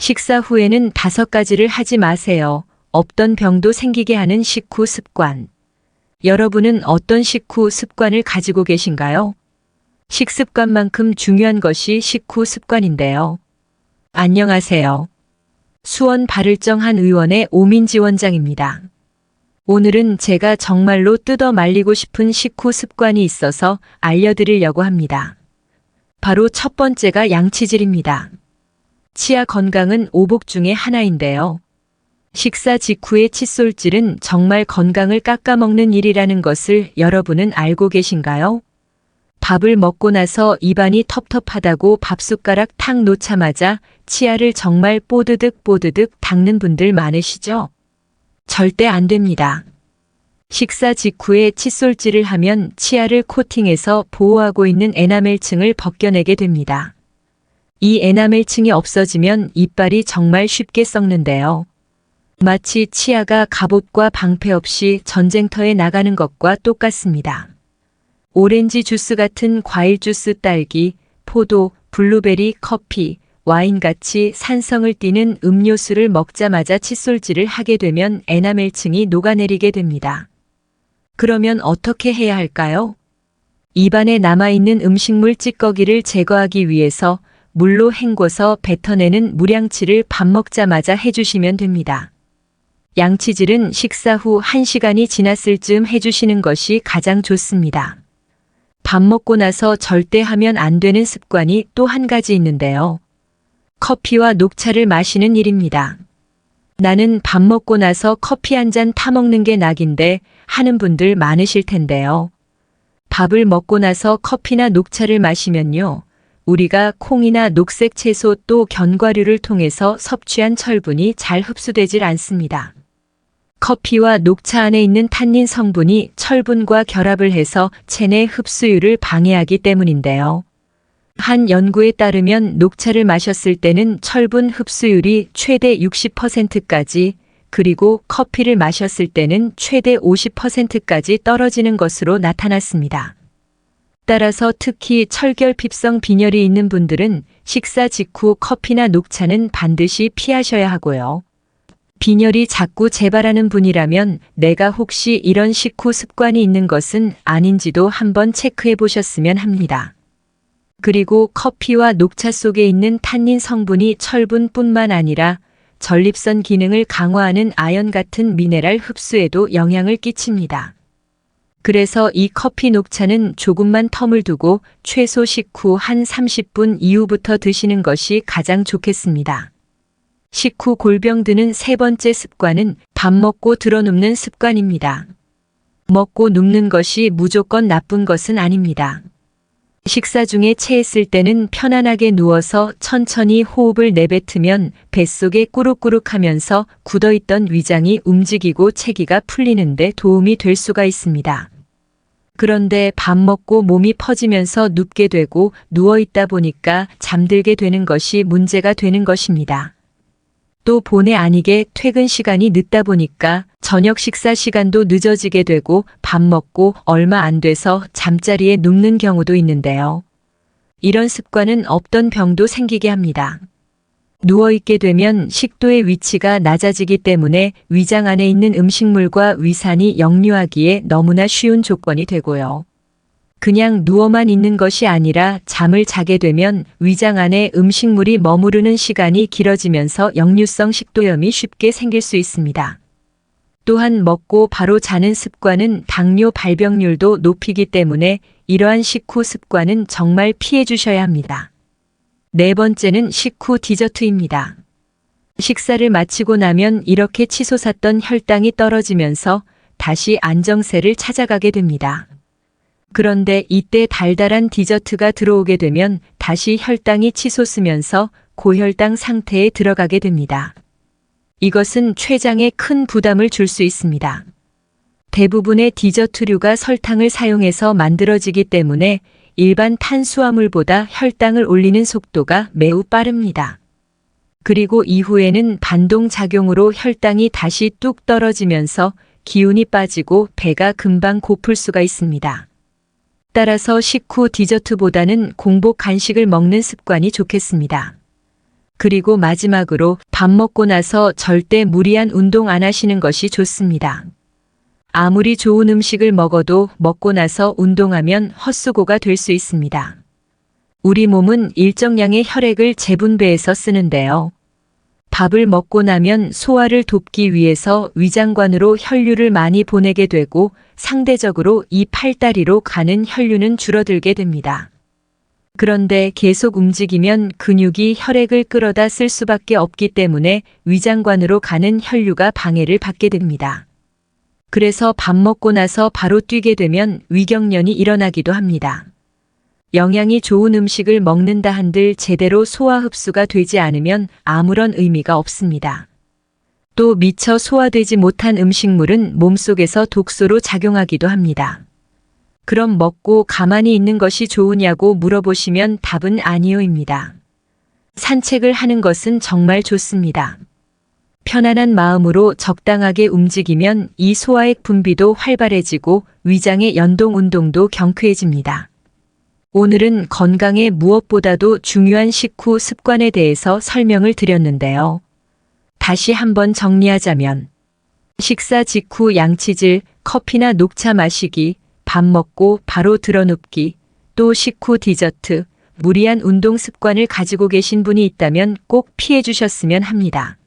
식사 후에는 5가지를 하지 마세요. 없던 병도 생기게 하는 식후 습관. 여러분은 어떤 식후 습관을 가지고 계신가요? 식습관만큼 중요한 것이 식후 습관인데요. 안녕하세요. 수원 바를정 한 의원의 오민지 원장입니다. 오늘은 제가 정말로 뜯어 말리고 싶은 식후 습관이 있어서 알려드리려고 합니다. 바로 첫 번째가 양치질입니다. 치아 건강은 오복 중의 하나인데요. 식사 직후의 칫솔질은 정말 건강을 깎아먹는 일이라는 것을 여러분은 알고 계신가요? 밥을 먹고 나서 입안이 텁텁하다고 밥숟가락 탁 놓자마자 치아를 정말 뽀드득 닦는 분들 많으시죠? 절대 안 됩니다. 식사 직후에 칫솔질을 하면 치아를 코팅해서 보호하고 있는 에나멜층을 벗겨내게 됩니다. 이 에나멜층이 없어지면 이빨이 정말 쉽게 썩는데요. 마치 치아가 갑옷과 방패 없이 전쟁터에 나가는 것과 똑같습니다. 오렌지 주스 같은 과일 주스, 딸기, 포도, 블루베리, 커피, 와인같이 산성을 띠는 음료수를 먹자마자 칫솔질을 하게 되면 에나멜층이 녹아내리게 됩니다. 그러면 어떻게 해야 할까요? 입안에 남아있는 음식물 찌꺼기를 제거하기 위해서 물로 헹궈서 뱉어내는 물양치를 밥 먹자마자 해주시면 됩니다. 양치질은 식사 후 1시간이 지났을 즈음 해주시는 것이 가장 좋습니다. 밥 먹고 나서 절대 하면 안 되는 습관이 또 한 가지 있는데요. 커피와 녹차를 마시는 일입니다. 나는 밥 먹고 나서 커피 한 잔 타먹는 게 낙인데 하는 분들 많으실 텐데요. 밥을 먹고 나서 커피나 녹차를 마시면요. 우리가 콩이나 녹색 채소 또 견과류를 통해서 섭취한 철분이 잘 흡수되질 않습니다. 커피와 녹차 안에 있는 탄닌 성분이 철분과 결합을 해서 체내 흡수율을 방해하기 때문인데요. 한 연구에 따르면 녹차를 마셨을 때는 철분 흡수율이 최대 60%까지, 그리고 커피를 마셨을 때는 최대 50%까지 떨어지는 것으로 나타났습니다. 따라서 특히 철결핍성 빈혈이 있는 분들은 식사 직후 커피나 녹차는 반드시 피하셔야 하고요. 빈혈이 자꾸 재발하는 분이라면 내가 혹시 이런 식후 습관이 있는 것은 아닌지도 한번 체크해 보셨으면 합니다. 그리고 커피와 녹차 속에 있는 탄닌 성분이 철분뿐만 아니라 전립선 기능을 강화하는 아연 같은 미네랄 흡수에도 영향을 끼칩니다. 그래서 이 커피 녹차는 조금만 텀을 두고 최소 식후 한 30분 이후부터 드시는 것이 가장 좋겠습니다. 식후 골병 드는 세 번째 습관은 밥 먹고 들어눕는 습관입니다. 먹고 눕는 것이 무조건 나쁜 것은 아닙니다. 식사 중에 체했을 때는 편안하게 누워서 천천히 호흡을 내뱉으면 뱃속에 꾸룩꾸룩하면서 굳어있던 위장이 움직이고 체기가 풀리는데 도움이 될 수가 있습니다. 그런데 밥 먹고 몸이 퍼지면서 눕게 되고 누워있다 보니까 잠들게 되는 것이 문제가 되는 것입니다. 또 본의 아니게 퇴근 시간이 늦다 보니까 저녁 식사 시간도 늦어지게 되고 밥 먹고 얼마 안 돼서 잠자리에 눕는 경우도 있는데요. 이런 습관은 없던 병도 생기게 합니다. 누워있게 되면 식도의 위치가 낮아지기 때문에 위장 안에 있는 음식물과 위산이 역류하기에 너무나 쉬운 조건이 되고요. 그냥 누워만 있는 것이 아니라 잠을 자게 되면 위장 안에 음식물이 머무르는 시간이 길어지면서 역류성 식도염이 쉽게 생길 수 있습니다. 또한 먹고 바로 자는 습관은 당뇨 발병률도 높이기 때문에 이러한 식후 습관은 정말 피해 주셔야 합니다. 네 번째는 식후 디저트입니다. 식사를 마치고 나면 이렇게 치솟았던 혈당이 떨어지면서 다시 안정세를 찾아가게 됩니다. 그런데 이때 달달한 디저트가 들어오게 되면 다시 혈당이 치솟으면서 고혈당 상태에 들어가게 됩니다. 이것은 췌장에 큰 부담을 줄 수 있습니다. 대부분의 디저트류가 설탕을 사용해서 만들어지기 때문에 일반 탄수화물보다 혈당을 올리는 속도가 매우 빠릅니다. 그리고 이후에는 반동작용으로 혈당이 다시 뚝 떨어지면서 기운이 빠지고 배가 금방 고플 수가 있습니다. 따라서 식후 디저트보다는 공복 간식을 먹는 습관이 좋겠습니다. 그리고 마지막으로 밥 먹고 나서 절대 무리한 운동 안 하시는 것이 좋습니다. 아무리 좋은 음식을 먹어도 먹고 나서 운동하면 헛수고가 될 수 있습니다. 우리 몸은 일정량의 혈액을 재분배해서 쓰는데요. 밥을 먹고 나면 소화를 돕기 위해서 위장관으로 혈류를 많이 보내게 되고 상대적으로 이 팔다리로 가는 혈류는 줄어들게 됩니다. 그런데 계속 움직이면 근육이 혈액을 끌어다 쓸 수밖에 없기 때문에 위장관으로 가는 혈류가 방해를 받게 됩니다. 그래서 밥 먹고 나서 바로 뛰게 되면 위경련이 일어나기도 합니다. 영양이 좋은 음식을 먹는다 한들 제대로 소화 흡수가 되지 않으면 아무런 의미가 없습니다. 또 미처 소화되지 못한 음식물은 몸속에서 독소로 작용하기도 합니다. 그럼 먹고 가만히 있는 것이 좋으냐고 물어보시면 답은 아니요입니다. 산책을 하는 것은 정말 좋습니다. 편안한 마음으로 적당하게 움직이면 이 소화액 분비도 활발해지고 위장의 연동 운동도 경쾌해집니다. 오늘은 건강에 무엇보다도 중요한 식후 습관에 대해서 설명을 드렸는데요. 다시 한번 정리하자면 식사 직후 양치질, 커피나 녹차 마시기, 밥 먹고 바로 드러눕기, 또 식후 디저트, 무리한 운동 습관을 가지고 계신 분이 있다면 꼭 피해 주셨으면 합니다.